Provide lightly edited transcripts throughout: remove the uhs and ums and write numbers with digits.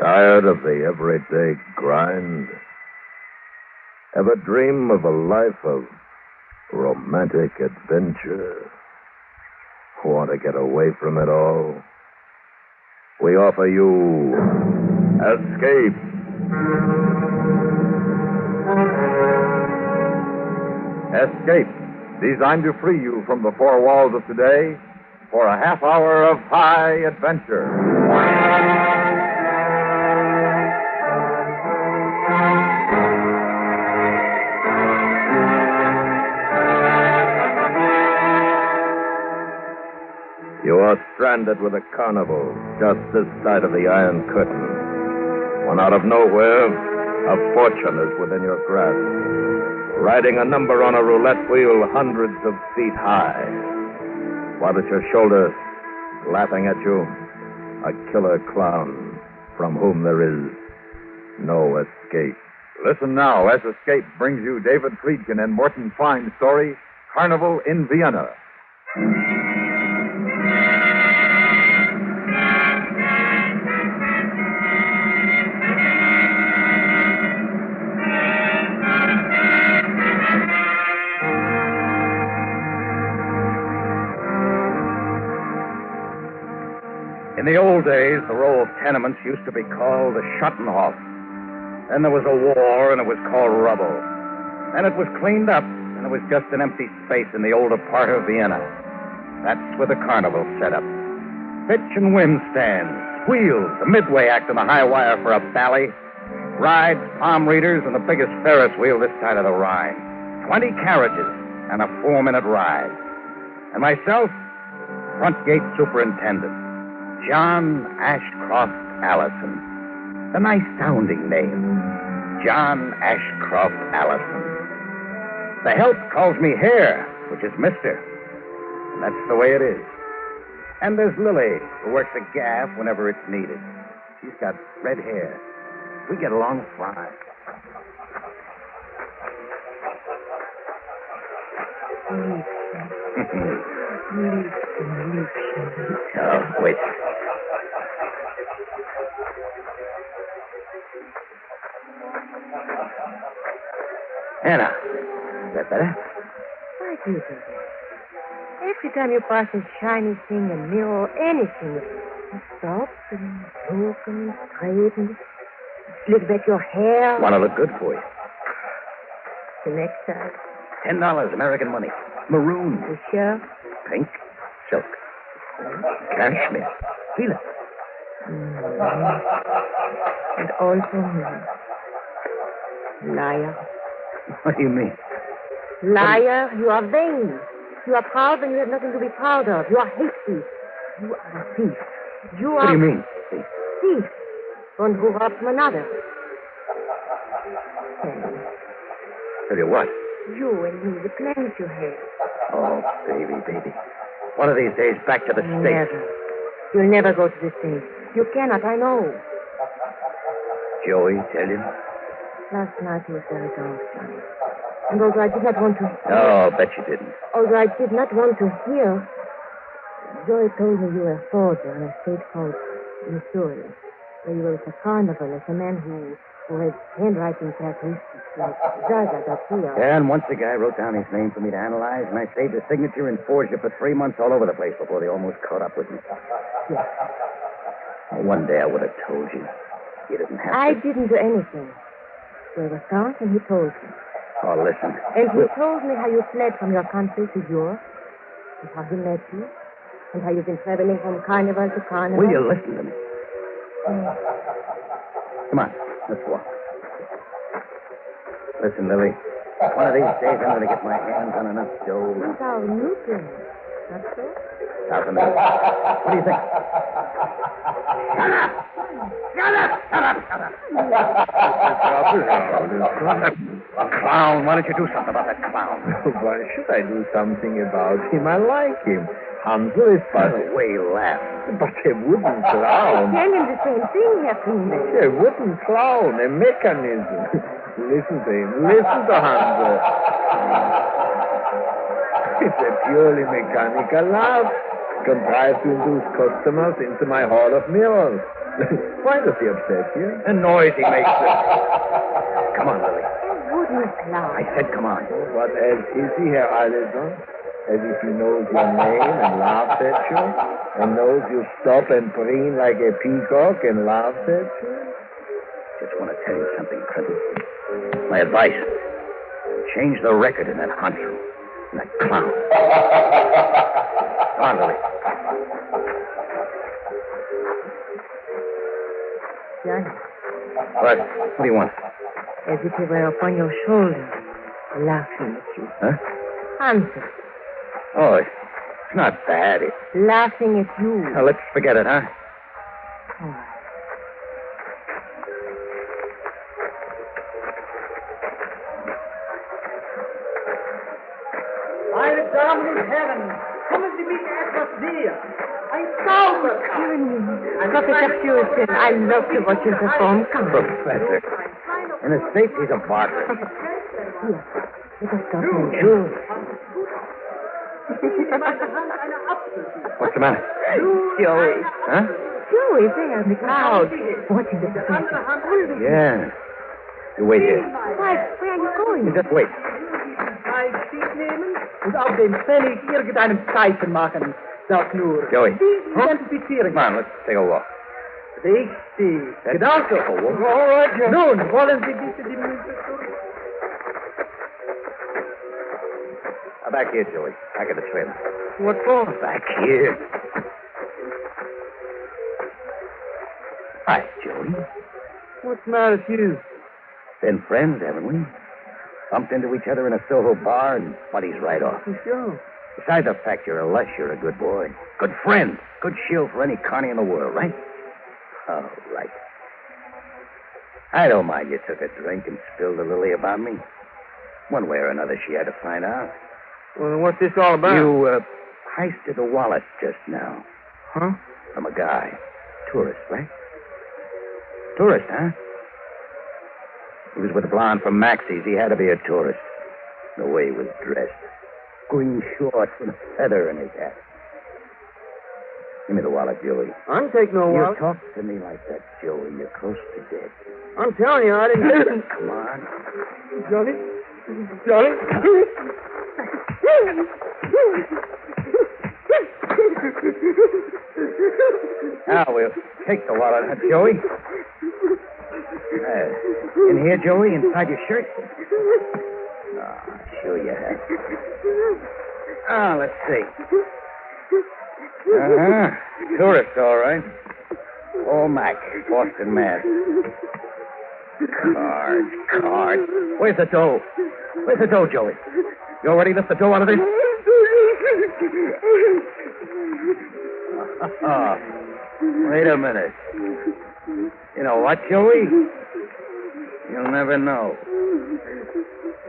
Tired of the everyday grind? Ever dream of a life of romantic adventure? Want to get away from it all? We offer you Escape. Escape, designed to free you from the four walls of today for a half hour of high adventure. You are stranded with a carnival just this side of the Iron Curtain. When out of nowhere, a fortune is within your grasp. Riding a number on a roulette wheel hundreds of feet high. While at your shoulder, laughing at you, a killer clown from whom there is no escape. Listen now as Escape brings you David Friedkin and Morton Fine's story, Carnival in Vienna. In the old days, the row of tenements used to be called the Schottenhof. Then there was a war, and it was called rubble. Then it was cleaned up, and it was just an empty space in the older part of Vienna. That's where the carnival set up. Pitch and wind stands, wheels, a midway act on the high wire for a bally, rides, palm readers, and the biggest Ferris wheel this side of the Rhine. 20 carriages and a 4-minute ride. And myself, front gate superintendent. John Ashcroft Allison. A nice sounding name. John Ashcroft Allison. The help calls me Hare, which is Mister. And that's the way it is. And there's Lily, who works a gaff whenever it's needed. She's got red hair. We get along fine. Oh, wait. Anna, is that better? Why do you do that? Every time you pass a shiny thing, a mirror, anything, you stop and look and straighten, slick back your hair. Want to look good for you. The necktie. $10 American money. Maroon. The shirt. Pink. Silk. Cashmere. Feel it. And also me. Liar. What do you mean? Liar, you are vain. You are proud when you have nothing to be proud of. You are hasty. You are a thief. What do you mean? Thief. One who robs from another. Tell you what? You and me, the plans you had. Oh, baby. One of these days, back to the States. Never. You'll never go to the States. You cannot, I know. Joey, tell you? Last night he was very dark, Johnny. And although I did not want to hear... Oh, bet you didn't. Although I did not want to hear... Joey told me you were a soldier in a state called Missouri, where you were with a carnival as a man who had handwriting characteristics like Zaza Garcia. Yeah, and once the guy wrote down his name for me to analyze, and I saved his signature and forged it for 3 months all over the place before they almost caught up with me. Yes. One day I would have told you. You didn't have to. I didn't do anything. There was Count, and he told me. Oh, listen. And he told me how you fled from your country to yours, and how he met you, and how you've been traveling from carnival to carnival. Will you listen to me? Yes. Come on, let's walk. Listen, Lily. One of these days I'm going to get my hands on enough dough. These are new plans, not so? South America. What do you think? Shut up! Clown, why don't you do something about that clown? Why should I do something about him? I like him. Hansel is funny. The way you laugh. But a wooden clown. Tell him the same thing, Herr Friedman. A wooden clown, a mechanism. Listen to him. Listen to Hansel. It's a purely mechanical laugh. Contrived to induce customers into my hall of mirrors. Why does he upset you? The noise he makes. Come on, Lily. Wouldn't Cloud. I said come on. What else is he, Herr Allison? As if he knows your name and laughs at you? And knows you stop and preen like a peacock and laughs at you? Just want to tell you something, Curt. My advice. Change the record in that honcho. In that clown. Come on, Lily. Johnny, What do you want? as if he were upon your shoulder, laughing at you. Huh? Answer. Oh, it's not bad. It's... Laughing at you. Now, let's forget it, huh? All right. Meine Damen und Herren, kommen Sie mich etwas näher. Ein Zauberkampf. Professor Puritan, I love to watch you perform. Come. Professor. In the States, he's a barber. Here, let us go home. Sure. What's the matter? Joey. Huh? Joey, there in the clouds, watching the professor. Yeah. You wait here. Why, where are you going? Just wait. Ein Stich nehmen und auf den Pfennig irgendeinem Zeichen machen. Sag nur. Joey. Sie identifizieren. Come on, let's take a walk. Richtig. That's Genau so. All right, Joe. Nun, wollen Sie bitte die Münze zurück? Back here, Joey. Back at the trailer. What for? Back here. Hi, Joey. What's the matter with you? Been friends, haven't we? Bumped into each other in a Soho bar and buddies right off. Sure. Besides the fact you're a lush, you're a good boy. Good friend. Good shield for any carny in the world, right? All right. I don't mind you took a drink and spilled a lily about me. One way or another, she had to find out. Well, what's this all about? You, heisted a wallet just now. Huh? From a guy. Tourist, right? Tourist, huh? He was with a blonde from Maxie's. He had to be a tourist. The way he was dressed. Green shorts and a feather in his hat. Give me the wallet, Joey. I didn't take no You wallet. talk to me like that, Joey. You're close to dead. I'm telling you, I didn't. Come on. Johnny? Johnny? Now we'll take the wallet, huh, Joey? In here, Joey, inside your shirt? Ah, sure you have. Ah, let's see. Uh-huh. Tourist, all right. Paul Mac, Boston, Mass. Card. Where's the dough? Where's the dough, Joey? You already lift the dough out of this? Wait a minute. You know what, Joey? You'll never know.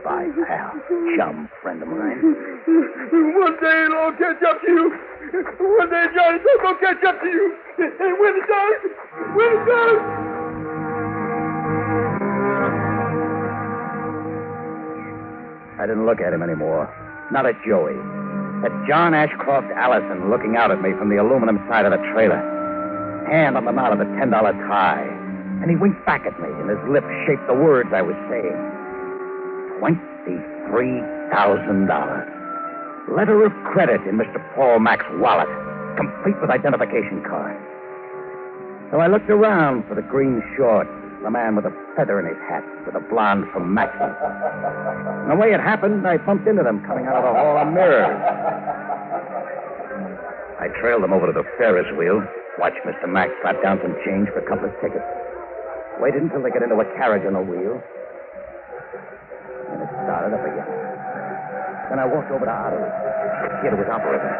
Bye, pal. Chum, friend of mine. One day it'll all catch up to you. One day Johnny will catch up to you. And when it does. I didn't look at him anymore. Not at Joey. At John Ashcroft Allison looking out at me from the aluminum side of the trailer. Hand on the knot of the $10 tie. And he winked back at me, and his lips shaped the words I was saying. $23,000. Letter of credit in Mr. Paul Mack's wallet, complete with identification card. So I looked around for the green shorts, the man with a feather in his hat, with a blonde from Maxie. And the way it happened, I bumped into them coming out of the hall of mirrors. I trailed them over to the Ferris wheel, watched Mr. Mack slap down some change for a couple of tickets. Waited until they got into a carriage on the wheel. And it started up again. Then I walked over to Otto. The kid was operating.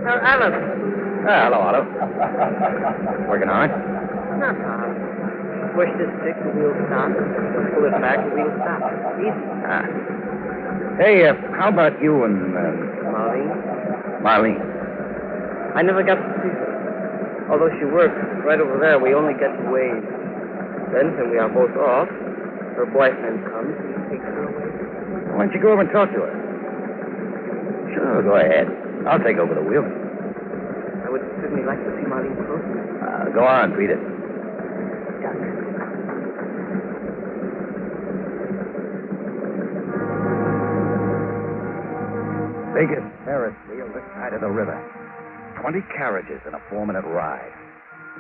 Alan. Hello, Otto. Working hard? Not hard. Push this stick, the wheel stops. Pull it back, the wheel stops. Easy. Hey, how about you and, Marlene? I never got to see her. Although she works right over there, we only get to wave. Then, when we are both off, her boyfriend comes and takes her away. Why don't you go over and talk to her? Sure, go ahead. I'll take over the wheel. I would certainly like to see Marlene closer. Go on, beat it. Biggest Ferris wheel this side of the river. 20 carriages in a 4-minute ride.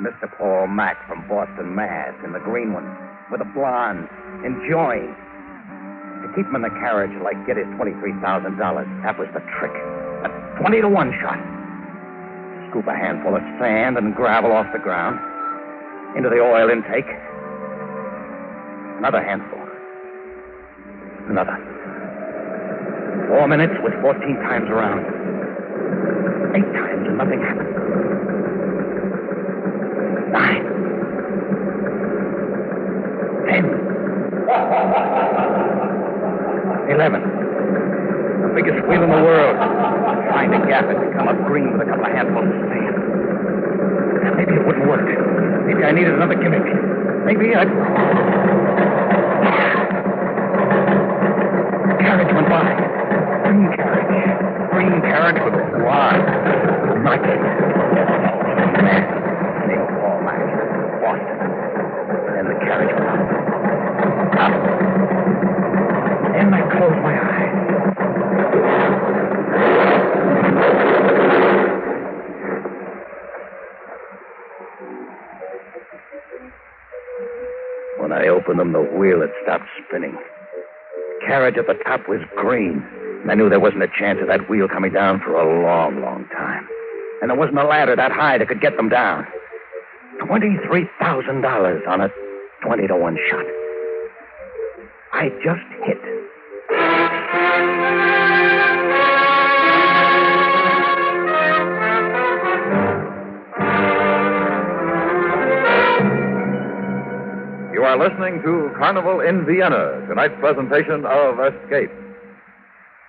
Mr. Paul Mack from Boston, Mass. in the green one with a blonde, enjoying. To keep him in the carriage like get his $23,000. That was the trick. A 20-to-1 shot. Scoop a handful of sand and gravel off the ground. Into the oil intake. Another handful. Another. 4 minutes with 14 times around. 8 times and nothing happened. 9. 10. 11. The biggest wheel in the world. Trying to gap it to come up green with a couple of handfuls of sand. Maybe it wouldn't work. Maybe I needed another gimmick. Maybe I'd... The carriage went by. Green carriage. Green carriage with a blonde. Mack. Named Paul Mack. Boston. Then the carriage went up. Up. And I closed my eyes. When I opened them, the wheel had stopped spinning. The carriage at the top was green. And I knew there wasn't a chance of that wheel coming down for a long, long time. And there wasn't a ladder that high that could get them down. $23,000 on a 20-to-1 shot. I just hit. You are listening to Carnival in Vienna, tonight's presentation of Escape.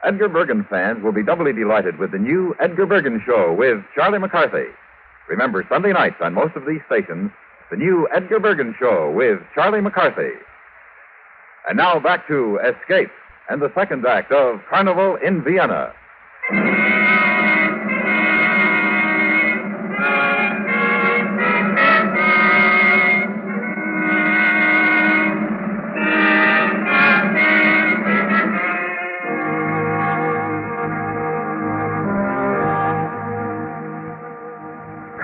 Edgar Bergen fans will be doubly delighted with the new Edgar Bergen Show with Charlie McCarthy. Remember, Sunday nights on most of these stations, the new Edgar Bergen Show with Charlie McCarthy. And now back to Escape and the second act of Carnival in Vienna.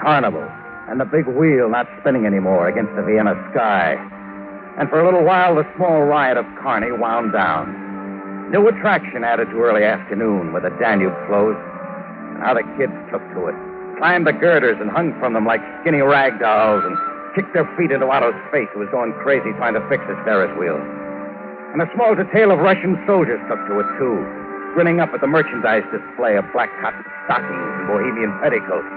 Carnival, and the big wheel not spinning anymore against the Vienna sky. And for a little while, the small riot of Carney wound down. New attraction added to early afternoon where the Danube flows, and how the kids took to it. Climbed the girders and hung from them like skinny rag dolls and kicked their feet into Otto's face, who was going crazy trying to fix his Ferris wheel. And a small detail of Russian soldiers took to it, too, grinning up at the merchandise display of black cotton stockings and Bohemian petticoats.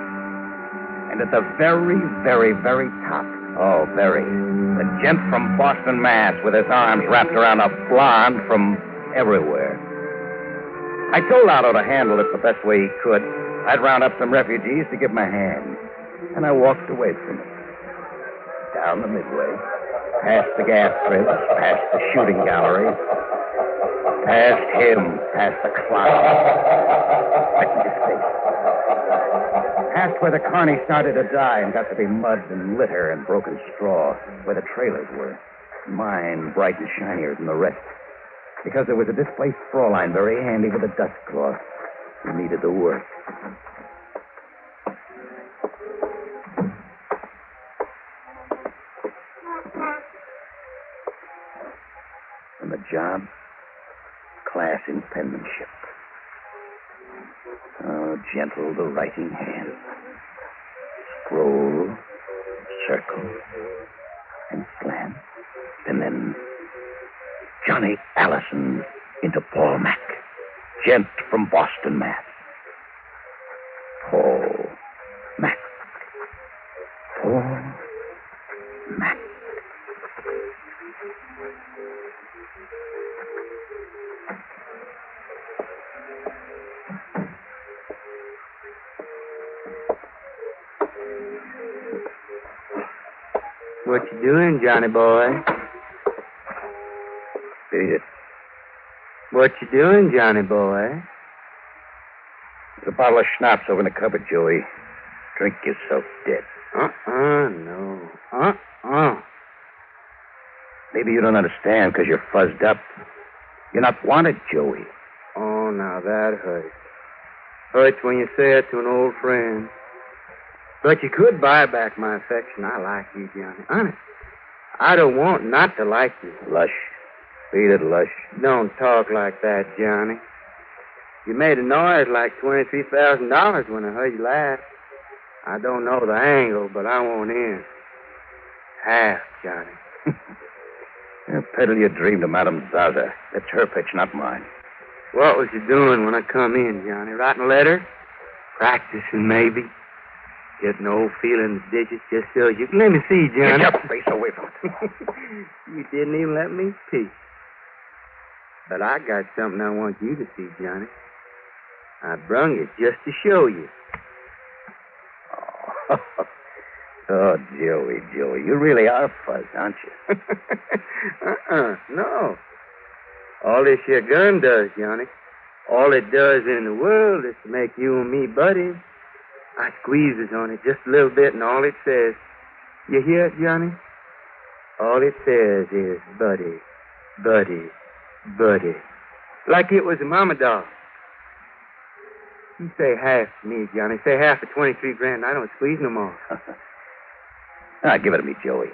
And at the very, very, very top, oh, very, the gent from Boston, Mass, with his arms wrapped around a blonde from everywhere. I told Otto to handle it the best way he could. I'd round up some refugees to give him a hand. And I walked away from it. Down the midway, past the gas cribs, past the shooting gallery, past him, past the clown. Right in his face. Past where the Carney started to die and got to be mud and litter and broken straw, where the trailers were. Mine bright and shinier than the rest. Because there was a displaced Fraulein very handy with a dust cloth who needed the work. And the job? Class in penmanship. Oh, gentle the writing hand. Scroll, circle, and slant. And then Johnny Allison into Paul Mack. Gent from Boston, Mass. Paul Mack. Paul Mack. What you doing, Johnny boy? Beat it. What you doing, Johnny boy? There's a bottle of schnapps over in the cupboard, Joey. Drink yourself dead. No. Maybe you don't understand because you're fuzzed up. You're not wanted, Joey. Oh, now that hurts. Hurts when you say it to an old friend. But you could buy back my affection. I like you, Johnny. Honest. I don't want not to like you. Lush. Beat it, Lush. Don't talk like that, Johnny. You made a noise like $23,000 when I heard you laugh. I don't know the angle, but I want in. Half, Johnny. Peddle your dream to Madame Zaza. That's her pitch, not mine. What was you doing when I come in, Johnny? Writing a letter? Practicing, maybe? Getting old feeling the digits just so you can let me see, Johnny. Get your face away from it. You didn't even let me peek. But I got something I want you to see, Johnny. I brung it just to show you. Oh, Joey, you really are fuzz, aren't you? No. All this here gun does, Johnny, all it does in the world is to make you and me buddies. I squeezes on it just a little bit, and all it says, you hear it, Johnny? All it says is buddy, buddy, buddy. Like it was a mama dog. You say half to me, Johnny. Say half for $23,000. I don't squeeze no more. Give it to me, Joey.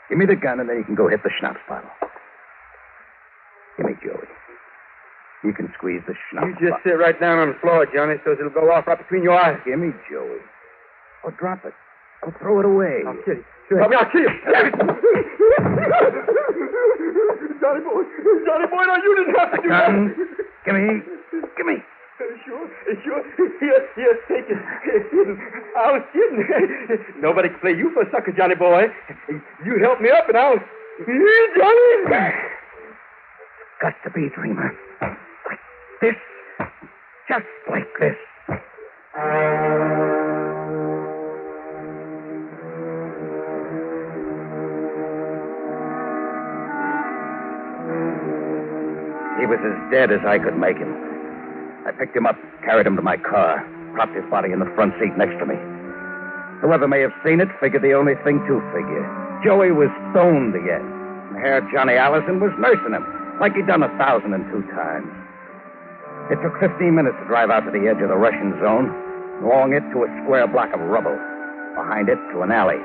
Give me the gun, and then you can go hit the schnapps bottle. Give me, Joey. You can squeeze the schnapps You just sit right down on the floor, Johnny, so it'll go off right between your eyes. Give me, Joey. Or drop it. Or throw it away. I'll kill you. I'll kill you. Johnny boy, now you didn't have to do that. Give me. Sure. Here, take it. I was kidding. Nobody can play you for a sucker, Johnny boy. You helped me up, and I was... Johnny! Got to be, dreamer. Like this. Just like this. He was as dead as I could make him. I picked him up, carried him to my car, propped his body in the front seat next to me. Whoever may have seen it figured the only thing to figure. Joey was stoned again. And Herr Johnny Allison was nursing him, like he'd done 1,002 times. It took 15 minutes to drive out to the edge of the Russian zone, along it to a square block of rubble, behind it to an alley.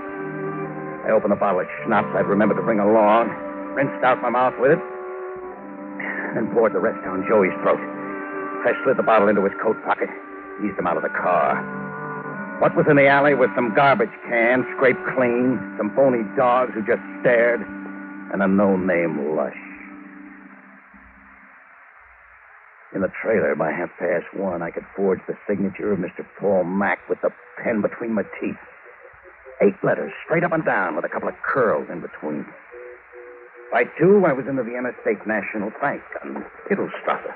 I opened a bottle of schnapps I'd remembered to bring along, rinsed out my mouth with it, and poured the rest down Joey's throat. I slid the bottle into his coat pocket, eased him out of the car. What was in the alley was some garbage cans, scraped clean, some phony dogs who just stared, and a no-name Lush. In the trailer, by 1:30, I could forge the signature of Mr. Paul Mack with the pen between my teeth. 8 letters, straight up and down, with a couple of curls in between. By 2, I was in the Vienna State National Bank on Hittelstrasse.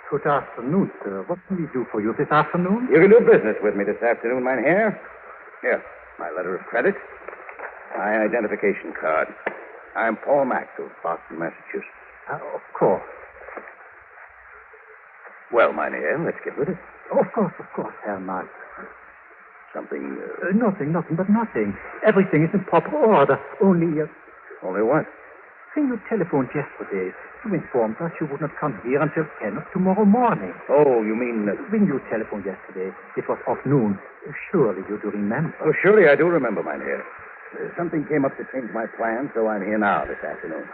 Good afternoon, sir. What can we do for you this afternoon? You can do business with me this afternoon, Mynheer. Here, my letter of credit, my identification card. I'm Paul Mack of Boston, Massachusetts. Of course. Well, Mynheer, let's get with it. Of course, Herr Mack. Something... Nothing. Everything is in proper order. Only what? When you telephoned yesterday, you informed us you would not come here until 10 of tomorrow morning. Oh, you mean... When you telephoned yesterday, it was off noon. Surely you do remember. Oh, surely I do remember, Mynheer. Something came up to change my plans, so I'm here now this afternoon.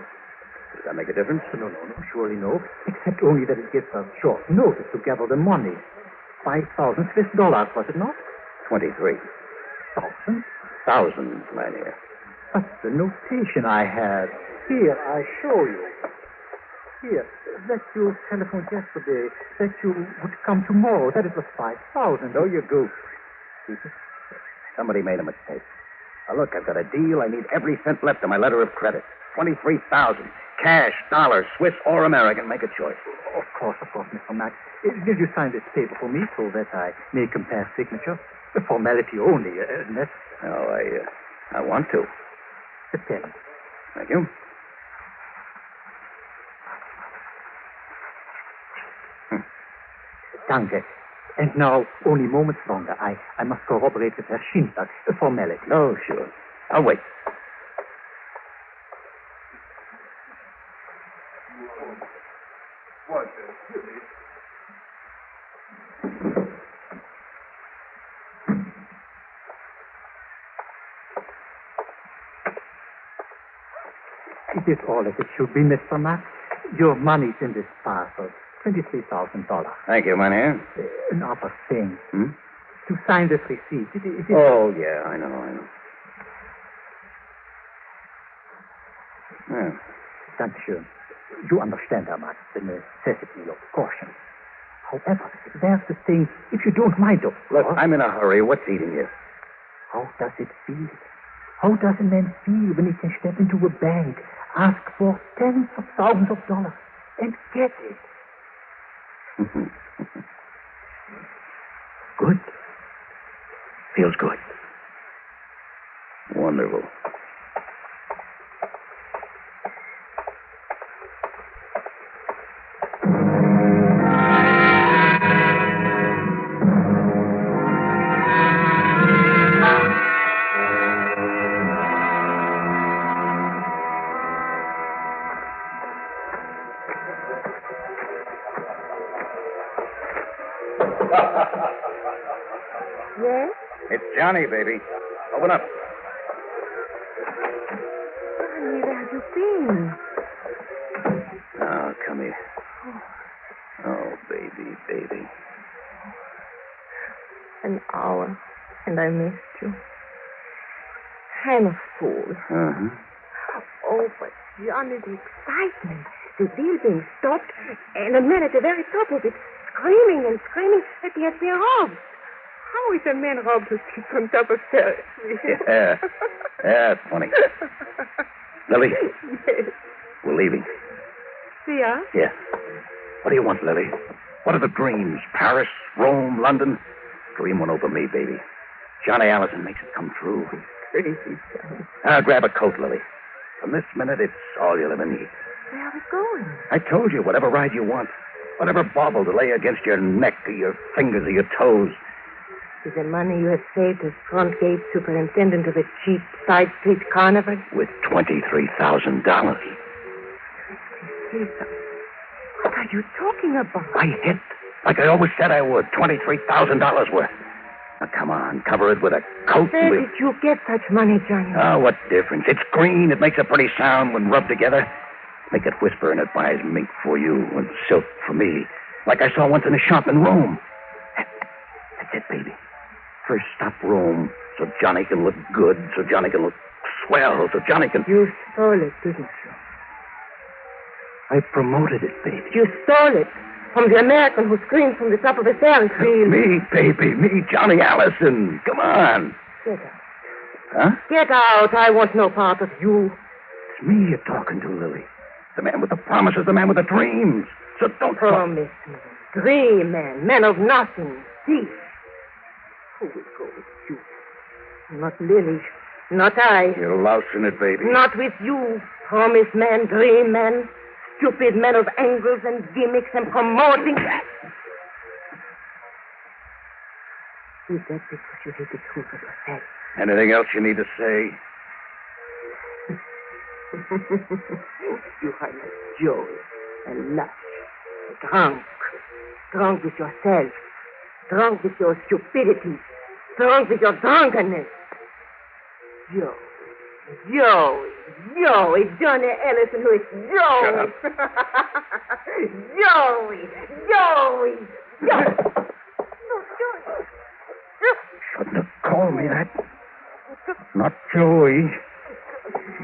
Does that make a difference? No, surely no. Except only that it gives us short notice to gather the money. 5,000 Swiss dollars, was it not? 23. 1,000? Thousands, Mynheer. But the notation I had. Here, I show you. Here, that you telephoned yesterday, that you would come tomorrow, that it was 5,000. Oh, you goof. Somebody made a mistake. Now, look, I've got a deal. I need every cent left of my letter of credit. 23,000. Cash, dollars, Swiss or American. Make a choice. Of course, Mr. Mack. Will you sign this paper for me so that I may compare signatures? A formality only, unless... No, I want to. The pen. Thank you. Danke. And now, only moments longer. I must corroborate with Herr Schindler. A formality. Oh, sure. I'll wait. It is all as it should be, Mr. Mack. Your money's in this parcel. $23,000. Thank you, Mynheer. Another thing. To sign this receipt. It is... Oh, yeah, I know. Yeah. Dankeschön. You understand, Herr Mack, the necessity of caution. However, there's the thing, if you don't mind, of Look, course. I'm in a hurry. What's eating you? How does it feel? How does a man feel when he can step into a bank, ask for tens of thousands of dollars, and get it? Good. Feels good. Wonderful. Yes? It's Johnny, baby. Open up. Honey, where have you been? Oh, come here. Oh, baby. An hour, and I missed you. I'm a fool. Uh-huh. Oh, but Johnny, the excitement. The wheel being stopped, and a man at the very top of it screaming that he has been robbed. How is a man robbed who sits on top of Ferris wheel? Yeah, it's funny. Lily, Yes. we're leaving. See ya? Yeah. What do you want, Lily? What are the dreams? Paris, Rome, London? Dream one over me, baby. Johnny Allison makes it come true. Crazy, Johnny. Grab a coat, Lily. From this minute, it's all you'll ever need. Where are we going? I told you, whatever ride you want. Whatever bauble to lay against your neck or your fingers or your toes. Is the money you have saved as front gate superintendent of a cheap side street carnival? With $23,000. What are you talking about? I hit, like I always said I would, $23,000 worth. Now, come on, cover it with a coat. Where did you get such money, Johnny? Oh, what difference? It's green. It makes a pretty sound when rubbed together. Make it whisper and it buys mink for you and silk for me. Like I saw once in a shop in Rome. That's it, baby. First stop Rome, so Johnny can look good, so Johnny can look swell, so Johnny can... You stole it, didn't you? I promoted it, baby. You stole it from the American who screamed from the top of a Ferris wheel. Me, baby, me, Johnny Allison. Come on. Get out. Huh? Get out. I want no part of you. It's me you're talking to, Lily. The man with the promises, the man with the dreams. So don't talk. Promise me. Dream man. Man of nothing. Thief. Who will go with you? Not Lily. Not I. You're lousing it, baby. Not with you. Promise man. Dream man. Stupid man of angles and gimmicks and promoting. Is that because you hate the truth of yourself? Anything else you need to say? You are like Joey and lush. Drunk with yourself. Drunk with your stupidity. Drunk with your drunkenness. Joey, Johnny Ellison, who is Joey. Shut up. Joey. Shouldn't have called me that. Not Joey.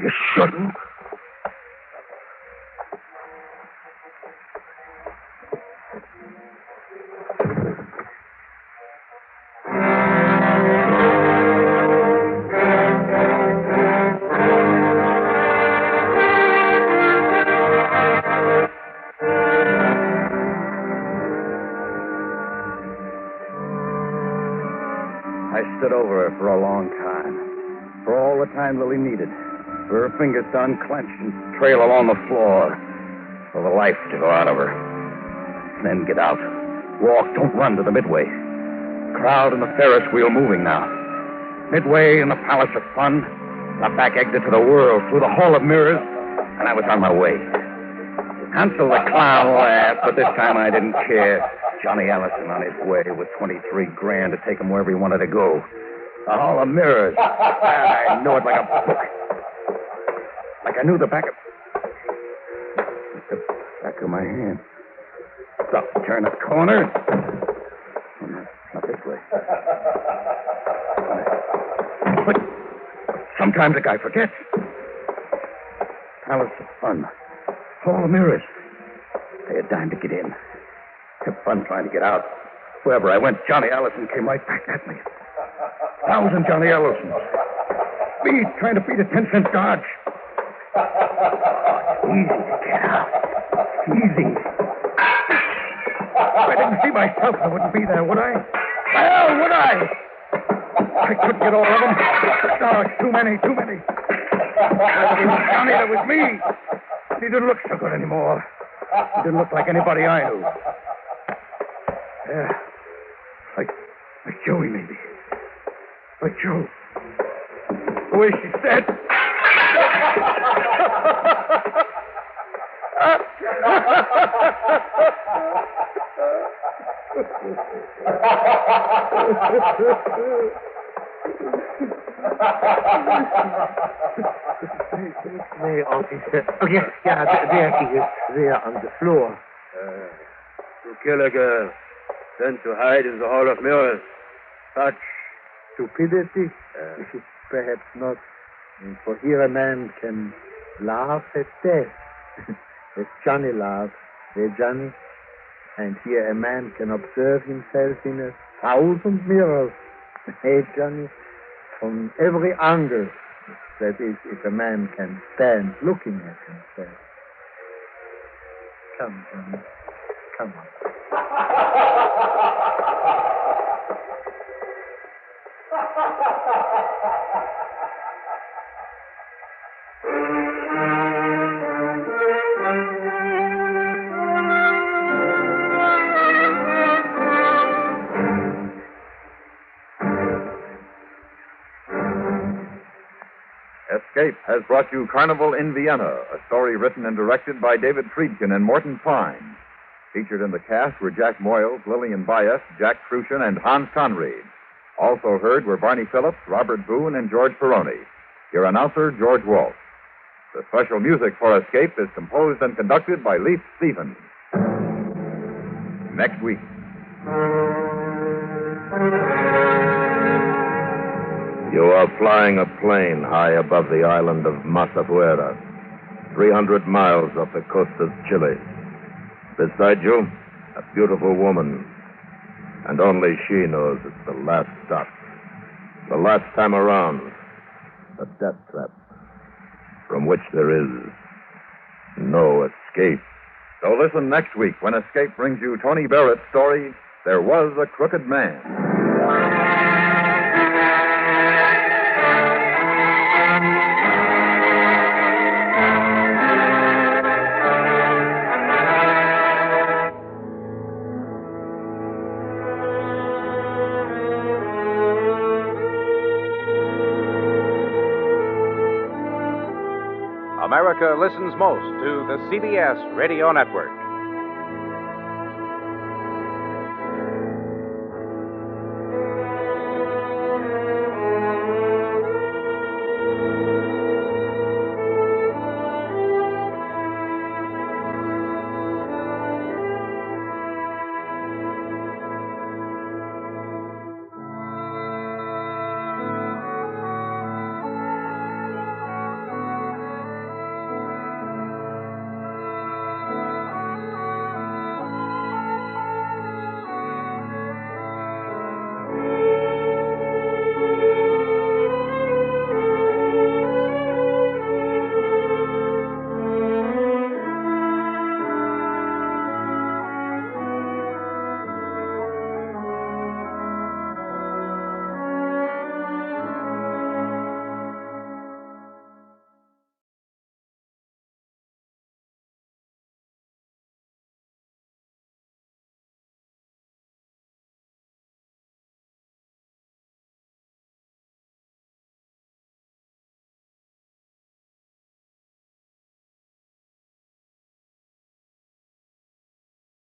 You shouldn't. I stood over her for a long time. For all the time Lily needed. For her fingers to unclench and trail along the floor. For the life to go out of her. And then get out. Walk, don't run to the Midway. Crowd in the Ferris wheel moving now. Midway in the Palace of Fun, the back exit to the world, through the Hall of Mirrors, and I was on my way. Hansel the Clown laughed, but this time I didn't care. Johnny Allison on his way with $23 grand to take him wherever he wanted to go. The Hall of Mirrors. And I knew it like a book. Like I knew the back of my hand. Stop, turn the corner. Oh, no, not this way. But sometimes a guy forgets. Palace of Fun. Hall of Mirrors. Pay a dime to get in. Had fun trying to get out. Wherever I went, Johnny Allison came right back at me. 1,000 Johnny Allisons. Me trying to beat a 10-cent dodge. Easy to get out. Easy. If I didn't see myself, I wouldn't be there, would I? Well, would I? I couldn't get all of them. No, it's too many. It was Johnny, that was me. He didn't look so good anymore. He didn't look like anybody I knew. Yeah. Like Joey, maybe. Like Joe. The way she said. Nee, officer. Oh, yeah, there he is. There on the floor. To kill a girl, then to hide in the Hall of Mirrors. Such Stupidity? Perhaps not. For here a man can laugh at death. As Johnny laughed. Eh, Johnny? And here a man can observe himself in 1,000 mirrors. Hey, Johnny? From every angle. That is, if a man can stand looking at himself. Come, Johnny. Come on. Escape has brought you Carnival in Vienna, a story written and directed by David Friedkin and Morton Fine. Featured in the cast were Jack Moyles, Lillian Bias, Jack Crucian, and Hans Conried. Also heard were Barney Phillips, Robert Boone, and George Peroni. Your announcer, George Walsh. The special music for Escape is composed and conducted by Leif Stevens. Next week. You are flying a plane high above the island of Masafuera, 300 miles off the coast of Chile. Beside you, a beautiful woman. And only she knows it's the last stop. The last time around. A death trap from which there is no escape. So listen next week when Escape brings you Tony Barrett's story, There Was a Crooked Man. America listens most to the CBS Radio Network.